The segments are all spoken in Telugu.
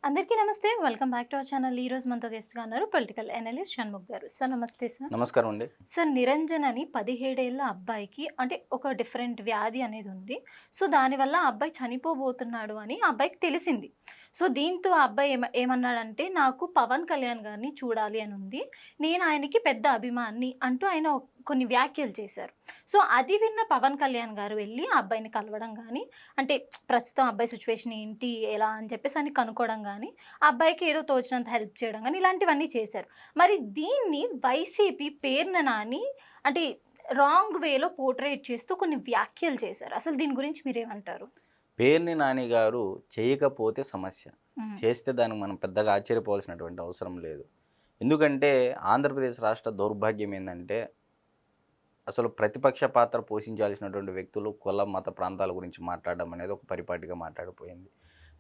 అందరికీ నమస్తే. Welcome back to our channel. ఈరోజు మనతో గెస్ట్‌గా ఉన్నారు పొలిటికల్ అనలిస్ట్ షణ్ముఖ్ గారు. సార్ నమస్తే సార్. నమస్కారం అండి. సార్ నిరంజన్ అని 17 ఏళ్ల అబ్బాయికి అంటే ఒక డిఫరెంట్ వ్యాధి అనేది ఉంది. సో దానివల్ల ఆ అబ్బాయి చనిపోబోతున్నాడు అని ఆ అబ్బాయికి తెలిసింది. సో దీంతో ఆ అబ్బాయి ఏమన్నాడంటే నాకు పవన్ కళ్యాణ్ గారిని చూడాలి అని ఉంది. నేను ఆయనకి పెద్ద అభిమానిని అంటూ ఆయన కొన్ని వ్యాఖ్యలు చేశారు. సో అది విన్న పవన్ కళ్యాణ్ గారు వెళ్ళి ఆ అబ్బాయిని కలవడం గానీ, అంటే ప్రస్తుతం అబ్బాయి సిట్యుయేషన్ ఏంటి, ఎలా అని చెప్పేసి అని కనుక్కోవడం గానీ, ఆ అబ్బాయికి ఏదో తోచినంత హెల్ప్ చేయడం గానీ, ఇలాంటివన్నీ చేశారు. మరి దీన్ని వైసీపీ పేరున నాని అంటే రాంగ్ వేలో పోర్ట్రేట్ చేస్తూ కొన్ని వ్యాఖ్యలు చేశారు. అసలు దీని గురించి మీరేమంటారు? పేర్ని నాని గారు చేయకపోతే సమస్య. హ్మ్. చేస్తే దానికి మనం పెద్దగా ఆశ్చర్యపోవాల్సినటువంటి అవసరం లేదు. ఎందుకంటే ఆంధ్రప్రదేశ్ రాష్ట్ర దౌర్భాగ్యం ఏందంటే, అసలు ప్రతిపక్ష పాత్ర పోషించాల్సినటువంటి వ్యక్తులు కుల, మత ప్రాంతాల గురించి మాట్లాడడం అనేది ఒక పరిపాటిగా మాట్లాడిపోయింది.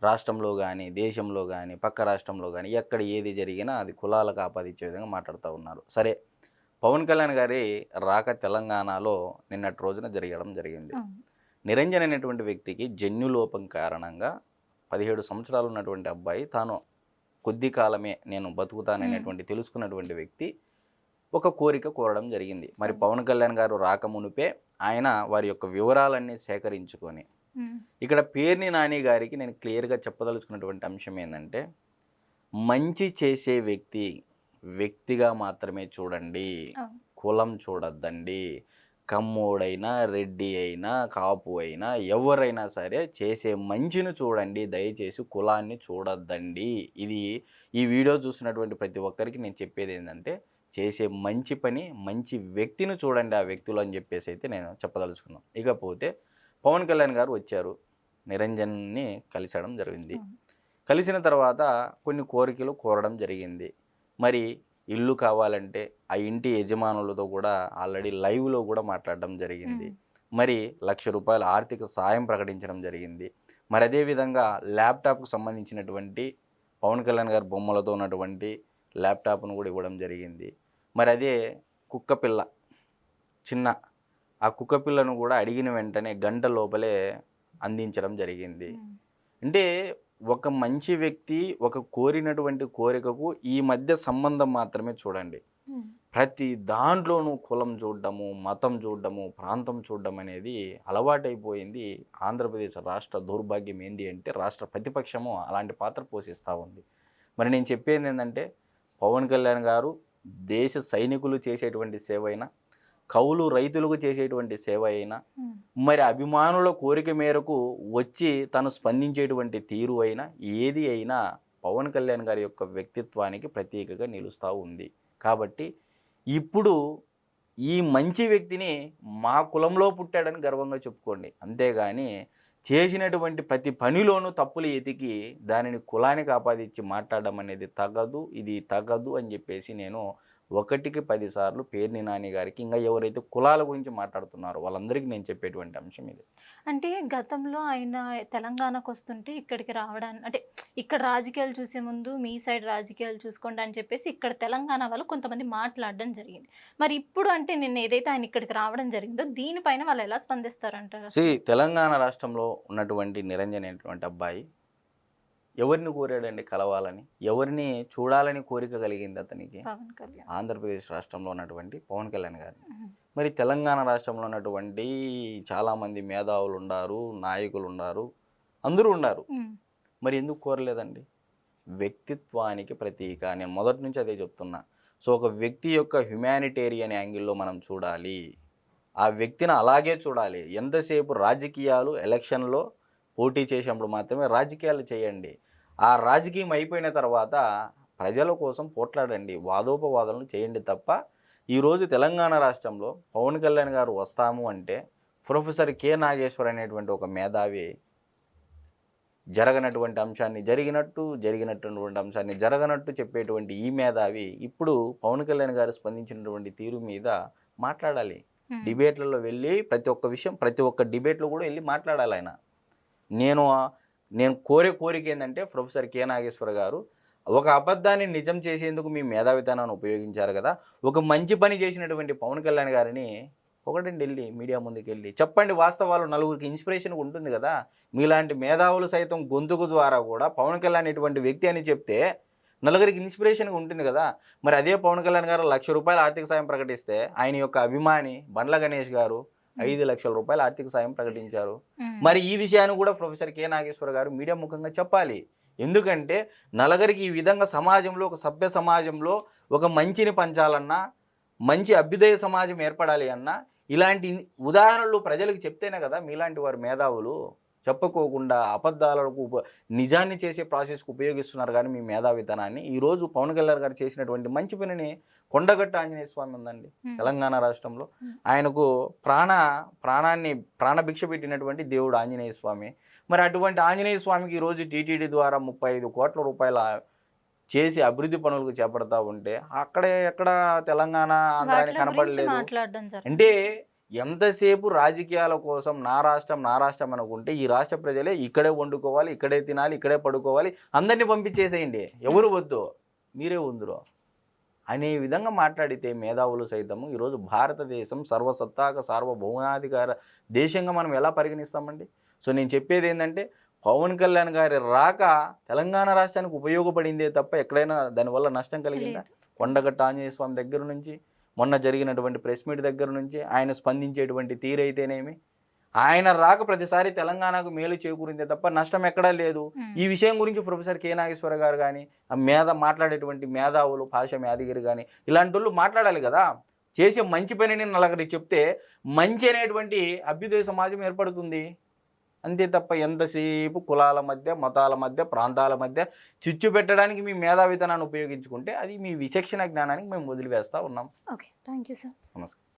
రాష్ట్రంలో గానీ, దేశంలో గానీ, పక్క రాష్ట్రంలో గానీ ఎక్కడ ఏది జరిగినా అది కులాలకు ఆపాదించే విధంగా మాట్లాడుతూ ఉన్నారు. సరే, పవన్ కళ్యాణ్ గారి రాక తెలంగాణలో నిన్నటి రోజున జరగడం జరిగింది. అవును. నిరంజన్ అనేటువంటి వ్యక్తికి జన్యులోపం కారణంగా 17 సంవత్సరాలు ఉన్నటువంటి అబ్బాయి తాను కొద్ది కాలమే నేను బతుకుతాననేటువంటి తెలుసుకున్నటువంటి వ్యక్తి ఒక కోరిక కోరడం జరిగింది. మరి పవన్ కళ్యాణ్ గారు రాకమునుపే ఆయన వారి యొక్క వివరాలన్నీ సేకరించుకొని హ్మ్. ఇక్కడ పేర్ని నాని గారికి నేను క్లియర్గా చెప్పదలుచుకున్నటువంటి అంశం ఏంటంటే, మంచి చేసే వ్యక్తిగా మాత్రమే చూడండి, అవును. కులం చూడొద్దండి. కమ్మోడైనా, రెడ్డి అయినా, కాపు అయినా ఎవరైనా సరే చేసే మంచిని చూడండి, దయచేసి కులాన్ని చూడొద్దండి. ఇది ఈ వీడియో చూసినటువంటి ప్రతి ఒక్కరికి నేను చెప్పేది ఏంటంటే, చేసే మంచి పని, మంచి వ్యక్తిని చూడండి ఆ వ్యక్తులు అని చెప్పేసి అయితే నేను చెప్పదలుచుకున్నాను. ఇకపోతే పవన్ కళ్యాణ్ గారు వచ్చారు, నిరంజన్ని కలిసడం జరిగింది. అవును. కలిసిన తర్వాత కొన్ని కోరికలు కోరడం జరిగింది. మరి ఇల్లు కావాలంటే ఆ ఇంటి యజమానులతో కూడా ఆల్రెడీ లైవ్లో కూడా మాట్లాడడం జరిగింది. హ్మ్. మరి ₹1,00,000 ఆర్థిక సాయం ప్రకటించడం జరిగింది. మరి అదేవిధంగా ల్యాప్టాప్కు సంబంధించినటువంటి పవన్ కళ్యాణ్ గారి బొమ్మలతో ఉన్నటువంటి ల్యాప్టాప్ను కూడా ఇవ్వడం జరిగింది. మరి అదే కుక్కపిల్ల చిన్న ఆ కుక్కపిల్లను కూడా అడిగిన వెంటనే గంట లోపలే అందించడం జరిగింది. హ్మ్. అంటే ఒక మంచి వ్యక్తి ఒక కోరినటువంటి కోరికకు ఈ మధ్య సంబంధం మాత్రమే చూడండి. హ్మ్. ప్రతి దాంట్లోనూ కులం చూడడము, మతం చూడడము, ప్రాంతం చూడడం అనేది అలవాటైపోయింది. ఆంధ్రప్రదేశ్ రాష్ట్ర దౌర్భాగ్యం ఏంది అంటే, రాష్ట్ర ప్రతిపక్షము అలాంటి పాత్ర పోషిస్తూ ఉంది. మరి నేను చెప్పేది ఏంటంటే, పవన్ కళ్యాణ్ గారు దేశ సైనికులు చేసేటువంటి సేవ అయినా, కౌలు రైతులకు చేసేటువంటి సేవ అయినా, హ్మ్. మరి అభిమానుల కోరిక మేరకు వచ్చి తను స్పందించేటువంటి తీరు అయినా, ఏది అయినా పవన్ కళ్యాణ్ గారి యొక్క వ్యక్తిత్వానికి ప్రతీకగా నిలుస్తూ ఉంది. కాబట్టి ఇప్పుడు ఈ మంచి వ్యక్తిని మా కులంలో పుట్టాడని గర్వంగా చెప్పుకోండి. అంతేగాని చేసినటువంటి ప్రతి పనిలోనూ తప్పులు ఎతికి దానిని కులానికి ఆపాదించి మాట్లాడడం అనేది తగదు, ఇది తగదు అని చెప్పేసి నేను ఒకటికి 10 సార్లు పేర్ని నాని గారికి, ఇంకా ఎవరైతే కులాల గురించి మాట్లాడుతున్నారో వాళ్ళందరికీ నేను చెప్పేటువంటి అంశం ఇది. అంటే గతంలో ఆయన తెలంగాణకొస్తుంటే ఇక్కడికి అంటే ఇక్కడ రాజకీయాలు చూసే ముందు మీ సైడ్ రాజకీయాలు చూసుకోండి అని చెప్పేసి ఇక్కడ తెలంగాణ వాళ్ళు కొంతమంది మాట్లాడడం జరిగింది. మరి ఇప్పుడు అంటే నిన్న ఏదైతే ఆయన ఇక్కడికి రావడం జరిగిందో దీనిపైన వాళ్ళు ఎలా స్పందిస్తారంటారు అసలు? తెలంగాణ రాష్ట్రంలో ఉన్నటువంటి నిరంజన్ అనేటువంటి అబ్బాయి ఎవరిని కోరాడండి కలవాలని? ఎవరిని చూడాలని కోరిక కలిగింది అతనికి? పవన్ కళ్యాణ్. ఆంధ్రప్రదేశ్ రాష్ట్రంలో ఉన్నటువంటి పవన్ కళ్యాణ్ గారిని. హ్మ్. మరి తెలంగాణ రాష్ట్రంలో ఉన్నటువంటి చాలామంది మేధావులు ఉన్నారు, నాయకులు ఉన్నారు, అందరూ ఉన్నారు. హ్మ్. మరి ఎందుకు కోరలేదండి? వ్యక్తిత్వానికి ప్రతీక. నేను మొదటి నుంచి అదే చెప్తున్నా. సో ఒక వ్యక్తి యొక్క హ్యుమానిటేరియన్ యాంగిల్లో మనం చూడాలి. ఆ వ్యక్తిని అలాగే చూడాలి. ఎంతసేపు రాజకీయాలు ఎలక్షన్‌లో పోటీ చేసినప్పుడు మాత్రమే రాజకీయాలు చేయండి. ఆ రాజకీయం అయిపోయిన తర్వాత ప్రజల కోసం పోట్లాడండి. వాదోపవాదనలు చేయండి తప్ప, ఈరోజు తెలంగాణ రాష్ట్రంలో పవన్ కళ్యాణ్ గారు వస్తాము అంటే ప్రొఫెసర్ కె. నాగేశ్వర్ అనేటువంటి ఒక మేధావి జరగనటువంటి అంశాన్ని జరిగినట్టు, జరిగినటువంటి అంశాన్ని జరగనట్టు చెప్పేటువంటి ఈ మేధావి ఇప్పుడు పవన్ కళ్యాణ్ గారు స్పందించినటువంటి తీరు మీద మాట్లాడాలి. హ్మ్. డిబేట్లలో వెళ్ళి ప్రతి ఒక్క విషయం, ప్రతి ఒక్క డిబేట్‌లో కూడా వెళ్ళి మాట్లాడాలి ఆయన. నేను నేను కోరే కోరిక ఏందంటే, ప్రొఫెసర్ కె. నాగేశ్వర గారు ఒక అబద్ధాన్ని నిజం చేసేందుకు మీ మేధావితనాన్ని ఉపయోగించారు కదా! ఒక మంచి పని చేసినటువంటి పవన్ కళ్యాణ్ గారిని ఒకటండి వెళ్ళి మీడియా ముందుకు వెళ్ళి చెప్పండి వాస్తవాలు, నలుగురికి ఇన్స్పిరేషన్గా ఉంటుంది కదా. మీలాంటి మేధావులు సైతం గొంతుకు ద్వారా కూడా పవన్ కళ్యాణ్ ఇటువంటి వ్యక్తి అని చెప్తే నలుగురికి ఇన్స్పిరేషన్గా ఉంటుంది కదా. మరి అదే పవన్ కళ్యాణ్ గారు ₹1,00,000 ఆర్థిక సాయం ప్రకటిస్తే ఆయన యొక్క అభిమాని బండ్ల గణేష్ గారు ₹5,00,000 ఆర్థిక సాయం ప్రకటించారు. మరి ఈ విషయాన్ని కూడా ప్రొఫెసర్ కె నాగేశ్వర గారు మీడియా ముఖంగా చెప్పాలి. ఎందుకంటే నలుగురికి ఈ విధంగా సమాజంలో, ఒక సభ్య సమాజంలో ఒక మంచిని పంచాలన్నా, మంచి అభ్యుదయ సమాజం ఏర్పడాలి అన్నా ఇలాంటి ఉదాహరణలు ప్రజలకు చెప్తేనే కదా మీలాంటి వారు మేధావులు. చెప్పుకోకుండా అబద్ధాలకు నిజాన్ని చేసే ప్రాసెస్కి ఉపయోగిస్తున్నారు కానీ మీ మేధావితనాన్ని. ఈరోజు పవన్ కళ్యాణ్ గారు చేసినటువంటి మంచి పనిని కొండగట్టు ఆంజనేయ స్వామి ఉందండి తెలంగాణ రాష్ట్రంలో. ఆయనకు ప్రాణభిక్ష పెట్టినటువంటి దేవుడు ఆంజనేయ స్వామి. మరి అటువంటి ఆంజనేయ స్వామికి ఈరోజు టీటీడీ ద్వారా 35 కోట్ల రూపాయల చేసి అభివృద్ధి పనులకు చేపడతా ఉంటే ఎక్కడ తెలంగాణ ఆంధ్రాని కనపడలేదు. అంటే ఎంతసేపు రాజకీయాల కోసం నా రాష్ట్రం అనుకుంటే ఈ రాష్ట్ర ప్రజలే ఇక్కడే వండుకోవాలి, ఇక్కడే తినాలి, ఇక్కడే పడుకోవాలి, అందరినీ పంపించేసేయండి, ఎవరు వద్దు మీరే ఉందరు అనే విధంగా మాట్లాడితే మేధావులు సైతము ఈరోజు భారతదేశం సర్వసత్తాక సార్వభౌమాధికార దేశంగా మనం ఎలా పరిగణిస్తామండి. సో నేను చెప్పేది ఏంటంటే పవన్ కళ్యాణ్ గారి రాక తెలంగాణ రాష్ట్రానికి ఉపయోగపడిందే తప్ప ఎక్కడైనా దానివల్ల నష్టం కలిగిందా? కొండగట్టు ఆంజనేయ స్వామి దగ్గర నుంచి, మొన్న జరిగినటువంటి ప్రెస్ మీట్ దగ్గర నుంచి ఆయన స్పందించేటువంటి తీరైతేనేమి, ఆయన రాక ప్రతిసారి తెలంగాణకు మేలు చేకూరిందే తప్ప నష్టం ఎక్కడా లేదు. ఈ విషయం గురించి ప్రొఫెసర్ కె నాగేశ్వర గారు కానీ, మాట్లాడేటువంటి మేధావులు భాష యాదగిరి కానీ ఇలాంటి వాళ్ళు మాట్లాడాలి కదా. చేసే మంచి పనిని నలుగురికి చెప్తే మంచి అనేటువంటి అభ్యుదయ సమాజం ఏర్పడుతుంది. అంతే తప్ప ఎంతసేపు కులాల మధ్య, మతాల మధ్య, ప్రాంతాల మధ్య చిచ్చు పెట్టడానికి మీ మేధావితనాన్ని ఉపయోగించుకుంటే అది మీ విచక్షణ జ్ఞానానికి మేము వదిలివేస్తూ ఉన్నాం. Okay, thank you sir. నమస్కారం.